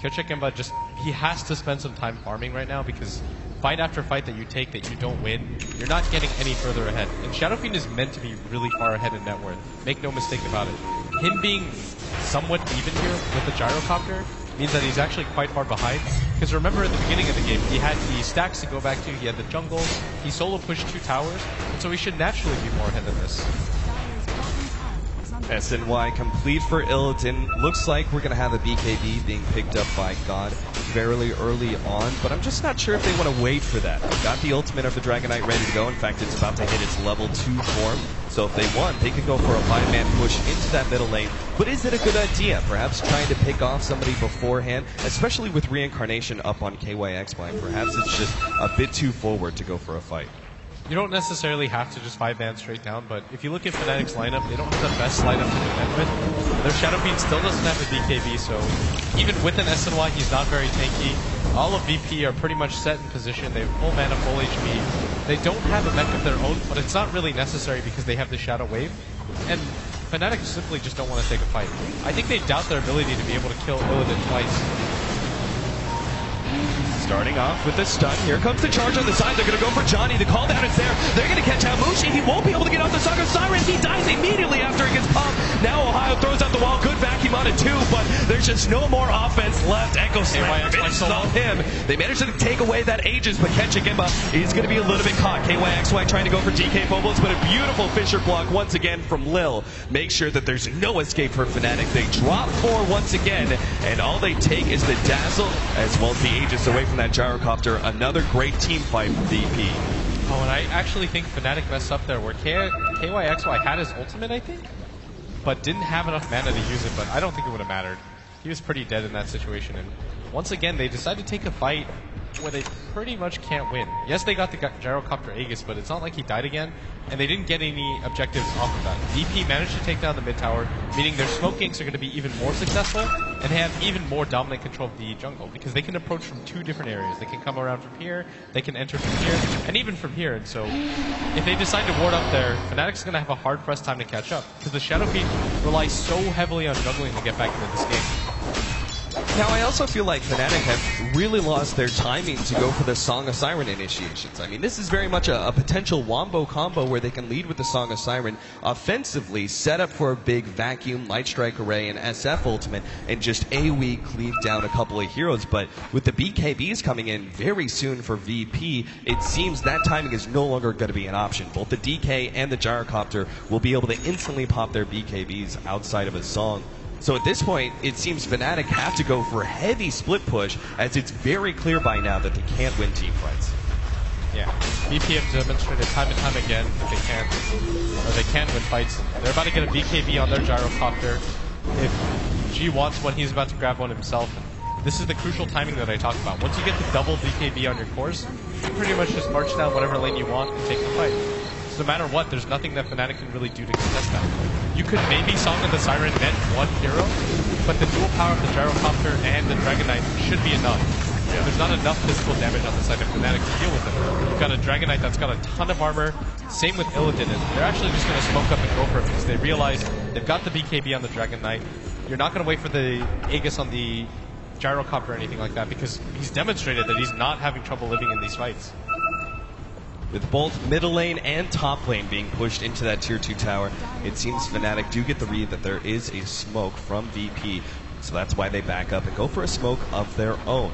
Kyocha Gemba he has to spend some time farming right now because fight after fight that you take that you don't win, you're not getting any further ahead. And Shadow Fiend is meant to be really far ahead in net worth. Make no mistake about it. Him being somewhat even here with the gyrocopter means that he's actually quite far behind. Because remember at the beginning of the game, he had the stacks to go back to, he had the jungle, he solo pushed 2 towers, and so he should naturally be more ahead than this. SNY complete for Illidan. Looks like we're going to have a BKB being picked up by God fairly early on, but I'm just not sure if they want to wait for that. They've got the ultimate of the Dragon Knight ready to go. In fact, it's about to hit its level 2 form. So if they want, they could go for a 5-man push into that middle lane. But is it a good idea? Perhaps trying to pick off somebody beforehand, especially with Reincarnation up on KYXY. Perhaps it's just a bit too forward to go for a fight. You don't necessarily have to just 5-man straight down, but if you look at Fnatic's lineup, they don't have the best lineup to defend with. Their Shadow Fiend still doesn't have a BKB, so even with an SNY, he's not very tanky. All of VP are pretty much set in position. They have full mana, full HP. They don't have a mech of their own, but it's not really necessary because they have the Shadow Wave. And Fnatic simply just don't want to take a fight. I think they doubt their ability to be able to kill Illidan twice. Starting off with the stun. Here comes the charge on the side. They're going to go for Johnny. The call down is there. They're going to catch out Mushi. He won't be able to get off the Song of Siren. He dies immediately after he gets popped. Now Ohio throws out the wall. Good vacuum on it too, but there's just no more offense left. Echo Slam finishes off him. They managed to take away that Aegis, but Kyocha Gemba is going to be a little bit caught. KYXY trying to go for DK Phobos, but a beautiful Fisher block once again from Lil. Make sure that there's no escape for Fnatic. They drop 4 once again, and all they take is the Dazzle as well as the Aegis away from that gyrocopter. Another great team fight from VP. Oh, and I actually think Fnatic messed up there where KYXY had his ultimate, I think, but didn't have enough mana to use it, but I don't think it would have mattered. He was pretty dead in that situation, and once again, they decided to take a fight where they pretty much can't win. Yes, they got the gyrocopter Aegis, but it's not like he died again, and they didn't get any objectives off of that. VP managed to take down the mid tower, meaning their smoke ganks are going to be even more successful, and they have even more dominant control of the jungle, because they can approach from 2 different areas. They can come around from here, they can enter from here, and even from here, and so if they decide to ward up there, Fnatic's going to have a hard-pressed time to catch up, because the Shadow Fiend relies so heavily on juggling to get back into this game. Now, I also feel like Fnatic have really lost their timing to go for the Song of Siren initiations. I mean, this is very much a potential wombo combo where they can lead with the Song of Siren, offensively set up for a big vacuum, Light Strike Array, and SF ultimate, and just AoE cleave down a couple of heroes. But with the BKBs coming in very soon for VP, it seems that timing is no longer going to be an option. Both the DK and the Gyrocopter will be able to instantly pop their BKBs outside of a Song. So at this point, it seems Fnatic have to go for a heavy split push, as it's very clear by now that they can't win team fights. Yeah, VP have demonstrated time and time again that they can win fights. They're about to get a BKB on their gyrocopter. If G wants one, he's about to grab one himself. This is the crucial timing that I talk about. Once you get the double BKB on your course, you can pretty much just march down whatever lane you want and take the fight. So no matter what, there's nothing that Fnatic can really do to contest that. You could maybe Song of the Siren net 1 hero, but the dual power of the Gyrocopter and the Dragon Knight should be enough. Yeah. There's not enough physical damage on the side of Fnatic to deal with it. You've got a Dragon Knight that's got a ton of armor, same with Illidan, and they're actually just going to smoke up and go for it because they realize they've got the BKB on the Dragon Knight. You're not going to wait for the Aegis on the Gyrocopter or anything like that because he's demonstrated that he's not having trouble living in these fights. With both middle lane and top lane being pushed into that tier 2 tower, it seems Fnatic do get the read that there is a smoke from VP. So that's why they back up and go for a smoke of their own.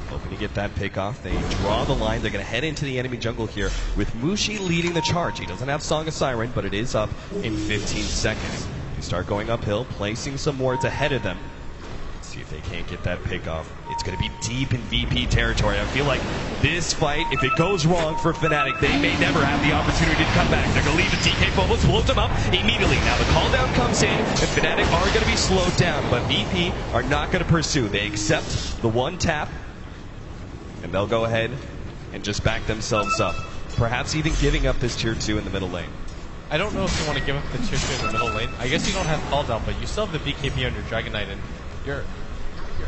Hoping to get that pick off. They draw the line. They're going to head into the enemy jungle here with Mushi leading the charge. He doesn't have Song of Siren, but it is up in 15 seconds. They start going uphill, placing some wards ahead of them. See if they can't get that pick off. It's going to be deep in VP territory. I feel like this fight, if it goes wrong for Fnatic, they may never have the opportunity to come back. They're going to leave the DK Phobos, blows them up immediately. Now the call down comes in, and Fnatic are going to be slowed down, but VP are not going to pursue. They accept the one tap, and they'll go ahead and just back themselves up. Perhaps even giving up this tier 2 in the middle lane. I don't know if you want to give up the tier 2 in the middle lane. I guess you don't have call down, but you still have the BKB on your Dragon Knight, and your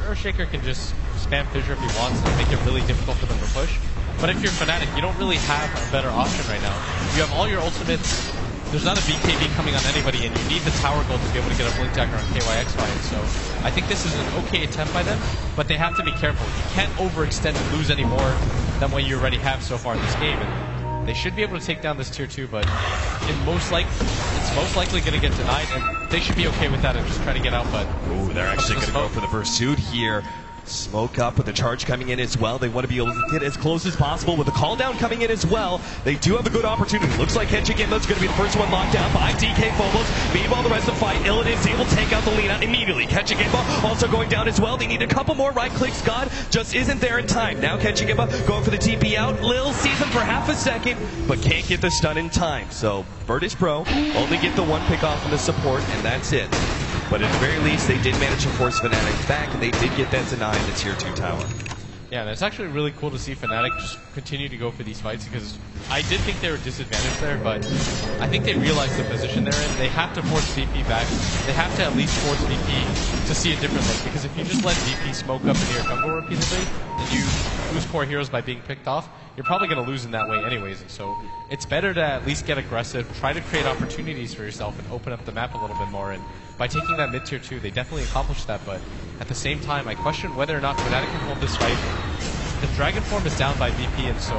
Earthshaker can just spam Fissure if he wants and make it really difficult for them to push. But if you're Fnatic, you don't really have a better option right now. You have all your ultimates there's not a BKB coming on anybody, and you need the tower gold to be able to get a blink dagger on KYXY. And so I think this is an okay attempt by them, but they have to be careful. You can't overextend and lose any more than what you already have so far in this game. And they should be able to take down this tier 2, but it's most likely going to get denied, and they should be okay with that and just try to get out. But ooh, they're actually going to go for the pursuit here. Smoke up with the charge coming in as well. They want to be able to get as close as possible with the call down coming in as well. They do have a good opportunity. Looks like Kenchigimba's going to be the first one locked down by DK Phobos. Meanwhile, the rest of the fight, Illidan is able to take out the Lina immediately. Kenchigimba also going down as well. They need a couple more right clicks. God just isn't there in time. Now Kenchigimba going for the TP out. Lil sees him for half a second, but can't get the stun in time. So Virtus Pro only get the one pick off in the support, and that's it. But at the very least, they did manage to force Fnatic back, and they did get that denied in the tier 2 tower. Yeah, and it's actually really cool to see Fnatic just continue to go for these fights, because I did think they were disadvantaged there, but I think they realized the position they're in. They have to force VP back. They have to at least force VP to see a different look, because if you just let VP smoke up into your jungle repeatedly, and you lose core heroes by being picked off, you're probably going to lose in that way anyways. And so it's better to at least get aggressive, try to create opportunities for yourself, and open up the map a little bit more. And by taking that mid tier 2, they definitely accomplished that, but at the same time, I question whether or not Fnatic can hold this fight. The Dragon form is down by VP, and so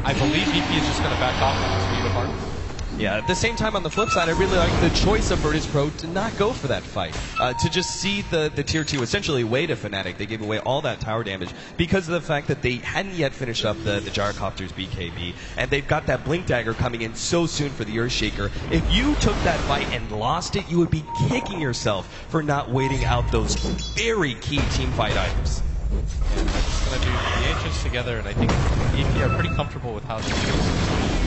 I believe VP is just going to back off with this Speed of Heart. Yeah, at the same time, on the flip side, I really like the choice of Virtus Pro to not go for that fight. To just see the tier 2 essentially away to Fnatic. They gave away all that tower damage because of the fact that they hadn't yet finished up the Gyrocopter's BKB, and they've got that Blink Dagger coming in so soon for the Earthshaker. If you took that fight and lost it, you would be kicking yourself for not waiting out those very key team fight items. And they're just going to do the ancients together, and I think EP are pretty comfortable with how this goes.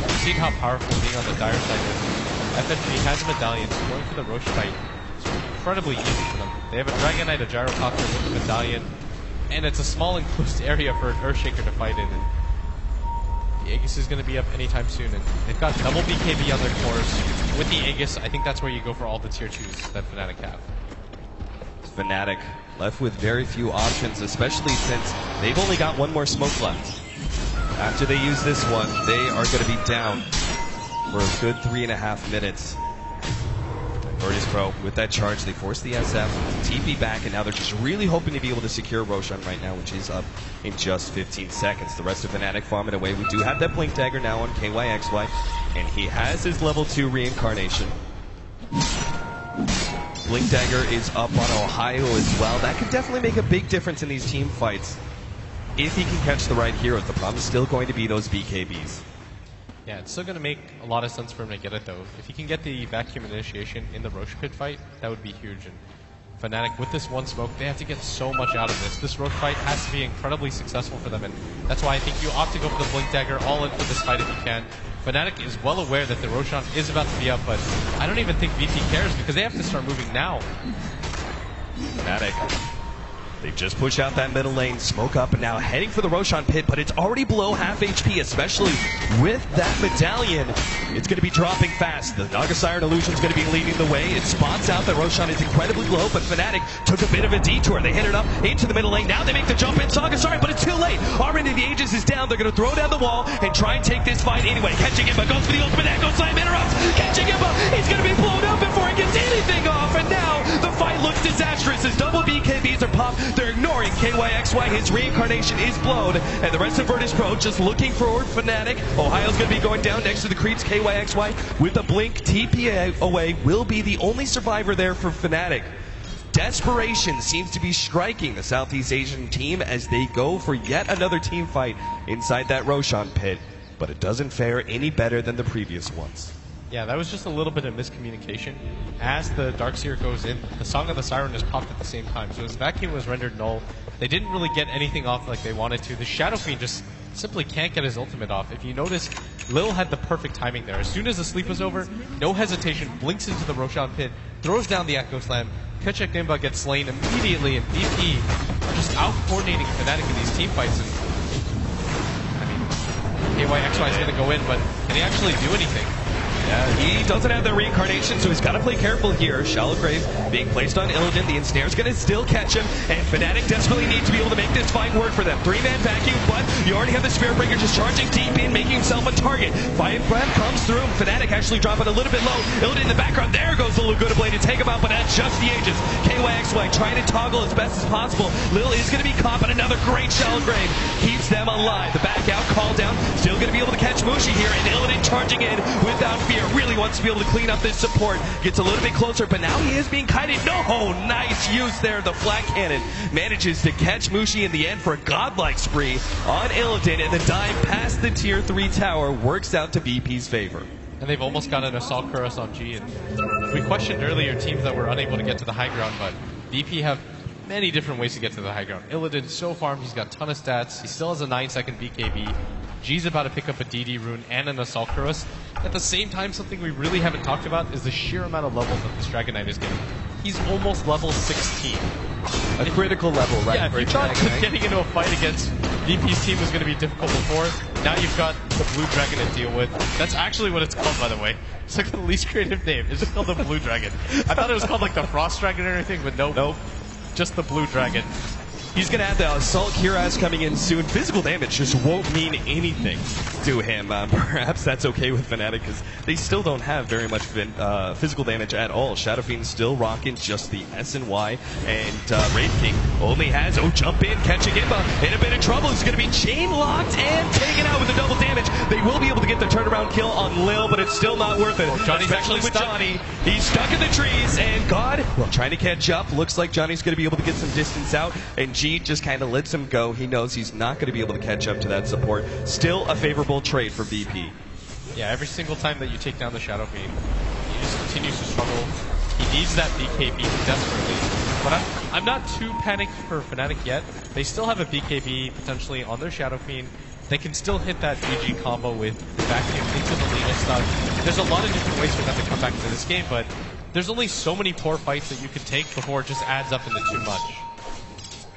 We've seen how powerful being on the dire side is. FNG has medallions, going for the Roche fight is incredibly easy for them. They have a Dragon Knight, a Gyrocopter with a medallion, and it's a small enclosed area for an Earthshaker to fight in. And the Aegis is going to be up anytime soon, and they've got double BKB on their cores. With the Aegis, I think that's where you go for all the tier 2s that Fnatic have. Fnatic left with very few options, especially since they've only got one more smoke left. After they use this one, they are going to be down for a good 3.5 minutes. Virtus Pro, with that charge, they force the SF, TP back, and now they're just really hoping to be able to secure Roshan right now, which is up in just 15 seconds. The rest of Fnatic farming away. We do have that Blink Dagger now on KYXY, and he has his level 2 reincarnation. Blink Dagger is up on Ohio as well. That could definitely make a big difference in these team fights if he can catch the right heroes. The problem is still going to be those BKBs. Yeah, it's still going to make a lot of sense for him to get it, though. If he can get the vacuum initiation in the Roche pit fight, that would be huge. And Fnatic, with this one smoke, they have to get so much out of this. This Roche fight has to be incredibly successful for them, and that's why I think you ought to go for the Blink Dagger all in for this fight if you can. Fnatic is well aware that the Roshan is about to be up, but I don't even think VP cares because they have to start moving now. Fnatic, they just push out that middle lane, smoke up, and now heading for the Roshan pit, but it's already below half HP, especially with that medallion. It's going to be dropping fast. The Naga Siren Illusion is going to be leading the way. It spots out that Roshan is incredibly low, but Fnatic took a bit of a detour. They hit it up into the middle lane. Now they make the jump in. Saga Siren, but it's too late. Already the Aegis is down. They're going to throw down the wall and try and take this fight anyway. Kenchigimba goes for the ultimate Echo Slam, interrupts. Kenchigimba, he's going to be blown up before he gets anything off, and now the fight looks disastrous as double BKBs are popped. They're ignoring KYXY. His reincarnation is blown, and the rest of Virtus Pro just looking forward. Fnatic. Ohio's going to be going down next to the creeps. KYXY with a blink TP away will be the only survivor there for Fnatic. Desperation seems to be striking the Southeast Asian team as they go for yet another team fight inside that Roshan pit, but it doesn't fare any better than the previous ones. Yeah, that was just a little bit of miscommunication. As the Darkseer goes in, the Song of the Siren is popped at the same time, so his vacuum was rendered null. They didn't really get anything off like they wanted to. The Shadow Fiend just simply can't get his ultimate off. If you notice, Lil had the perfect timing there. As soon as the sleep was over, no hesitation, blinks into the Roshan pit, throws down the Echo Slam. Kenchigimba gets slain immediately, and VP are just out-coordinating Fnatic in these team fights. And, I mean, KYXY is going to go in, but can he actually do anything? Yeah, he doesn't have the reincarnation, so he's got to play careful here. Shallow Grave being placed on Illidan. The ensnare's going to still catch him, and Fnatic desperately need to be able to make this fight work for them. 3-man vacuum, but you already have the Spirit Breaker just charging deep in, making himself a target. Fire Breath comes through, Fnatic actually dropping a little bit low. Illidan in the background, there goes the Lagoda Blade to take him out, but at just the ages. KYXY trying to toggle as best as possible. Lil is going to be caught, but another great Shallow Grave keeps them alive. The back out, call down, still going to be able to catch Mushi here, and Illidan charging in without fear. Really wants to be able to clean up this support. Gets a little bit closer, but now he is being kited. No, nice use there. The flat cannon manages to catch Mushi in the end for a godlike spree on Illidan, and the dive past the tier 3 tower works out to VP's favor. And they've almost got an Assault Cuirass on G. And we questioned earlier teams that were unable to get to the high ground, but VP have many different ways to get to the high ground. Illidan so farmed, he's got a ton of stats. He still has a 9-second BKB. G's about to pick up a DD rune and an Assault Cuirass. At the same time, something we really haven't talked about is the sheer amount of levels that this Dragon Knight is getting. He's almost level 16. A critical level, right? Yeah, if you thought getting into a fight against VP's team was going to be difficult before, now you've got the Blue Dragon to deal with. That's actually what it's called, by the way. It's like the least creative name. It's just called the Blue Dragon. I thought it was called like the Frost Dragon or anything, but nope. Just the Blue Dragon. He's going to have the Assault Cuirass coming in soon. Physical damage just won't mean anything to him. Perhaps that's okay with Fnatic because they still don't have very much physical damage at all. Shadow Fiend still rocking just the SNY, and Wraith King only has, jump in, catching him in a bit of trouble. He's going to be chain locked and taken out with the double damage. They will be able to get the turnaround kill on Lil, but it's still not worth it. Johnny's actually with stuck. Johnny. He's stuck in the trees, and God, trying to catch up. Looks like Johnny's going to be able to get some distance out, and G just kind of lets him go. He knows he's not going to be able to catch up to that support. Still a favorable trade for VP. Yeah, every single time that you take down the Shadow Fiend, he just continues to struggle. He needs that BKB desperately. But I'm not too panicked for Fnatic yet. They still have a BKB potentially on their Shadow Fiend. They can still hit that GG combo with vacuum into the Lina stuff. There's a lot of different ways for them to come back into this game, but there's only so many poor fights that you can take before it just adds up into too much.